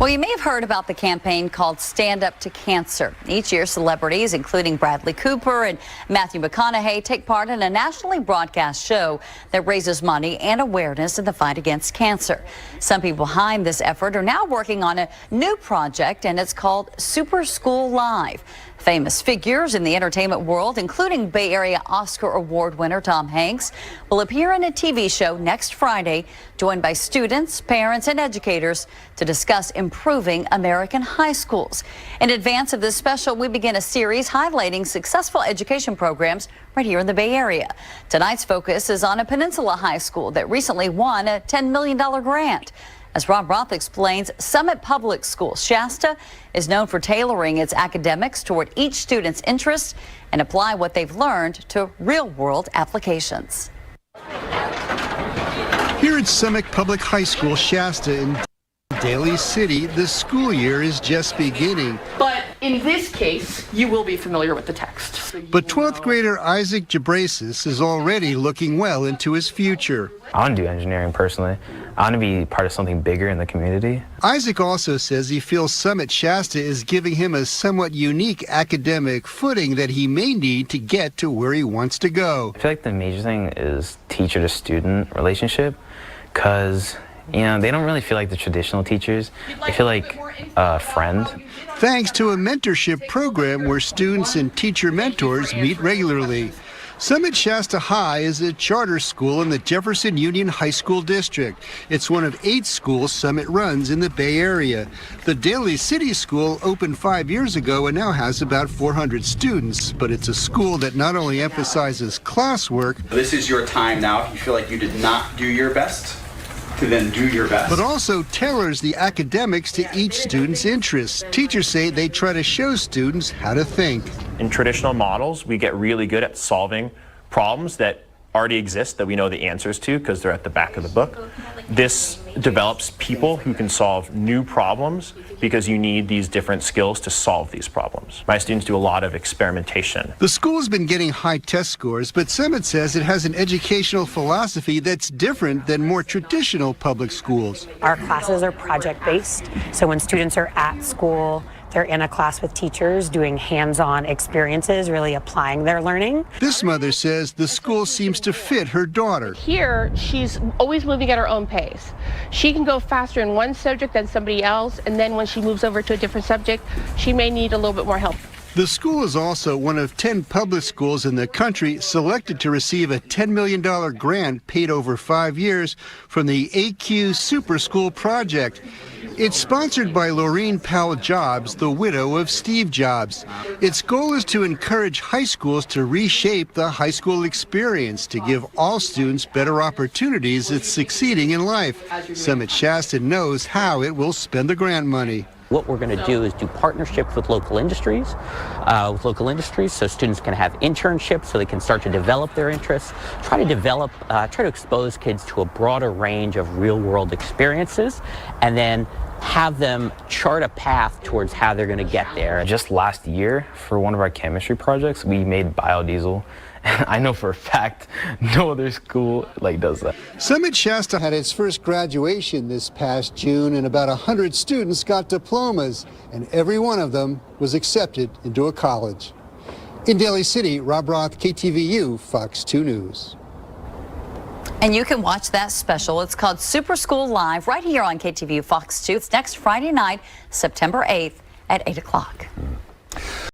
Well, you may have heard about the campaign called Stand Up to Cancer. Each year, celebrities, including Bradley Cooper and Matthew McConaughey, take part in a nationally broadcast show that raises money and awareness in the fight against cancer. Some people behind this effort are now working on a new project, and it's called Super School Live. Famous figures in the entertainment world, including Bay Area Oscar Award winner Tom Hanks, will appear in a TV show next Friday, joined by students, parents, and educators to discuss improving American high schools. In advance of this special, we begin a series highlighting successful education programs right here in the Bay Area. Tonight's focus is on a Peninsula high school that recently won a $10 million grant. As Rob Roth explains, Summit Public School, Shasta, is known for tailoring its academics toward each student's interests and apply what they've learned to real-world applications. Here at Summit Public High School, Shasta in Daly City, the school year is just beginning. But in this case, you will be familiar with the text. But 12th grader Isaac Jabrasis is already looking well into his future. I want to do engineering personally. I want to be part of something bigger in the community. Isaac also says he feels Summit Shasta is giving him a somewhat unique academic footing that he may need to get to where he wants to go. I feel like the major thing is teacher-to-student relationship, because they don't really feel like the traditional teachers. They feel like a friend. Thanks to a mentorship program where students and teacher mentors meet regularly. Summit Shasta High is a charter school in the Jefferson Union High School District. It's one of 8 schools Summit runs in the Bay Area. The Daly City School opened 5 years ago and now has about 400 students, but it's a school that not only emphasizes classwork. This is your time now. If you feel like you did not do your best, to then do your best. But also tailors the academics to each student's interests. Teachers say they try to show students how to think. In traditional models, we get really good at solving problems that already exist that we know the answers to because they're at the back of the book. This develops people who can solve new problems because you need these different skills to solve these problems. My students do a lot of experimentation. The school's been getting high test scores, but Summit says it has an educational philosophy that's different than more traditional public schools. Our classes are project-based, so when students are at school, they're in a class with teachers doing hands-on experiences, really applying their learning. This mother says the school seems to fit her daughter. Here, she's always moving at her own pace. She can go faster in one subject than somebody else, and then when she moves over to a different subject, she may need a little bit more help. The school is also one of 10 public schools in the country selected to receive a $10 million grant paid over 5 years from the AQ Super School Project. It's sponsored by Laureen Powell Jobs, the widow of Steve Jobs. Its goal is to encourage high schools to reshape the high school experience to give all students better opportunities at succeeding in life. Summit Shasta knows how it will spend the grant money. What we're going to do is do partnerships with local industries, so students can have internships so they can start to develop their interests, try to expose kids to a broader range of real-world experiences, and then have them chart a path towards how they're going to get there. Just last year, for one of our chemistry projects, we made biodiesel. I know for a fact no other school does that. Summit Shasta had its first graduation this past June, and about 100 students got diplomas, and every one of them was accepted into a college. In Daly City, Rob Roth, KTVU, Fox 2 News. And you can watch that special. It's called Super School Live right here on KTVU Fox 2. It's next Friday night, September 8th at 8 o'clock.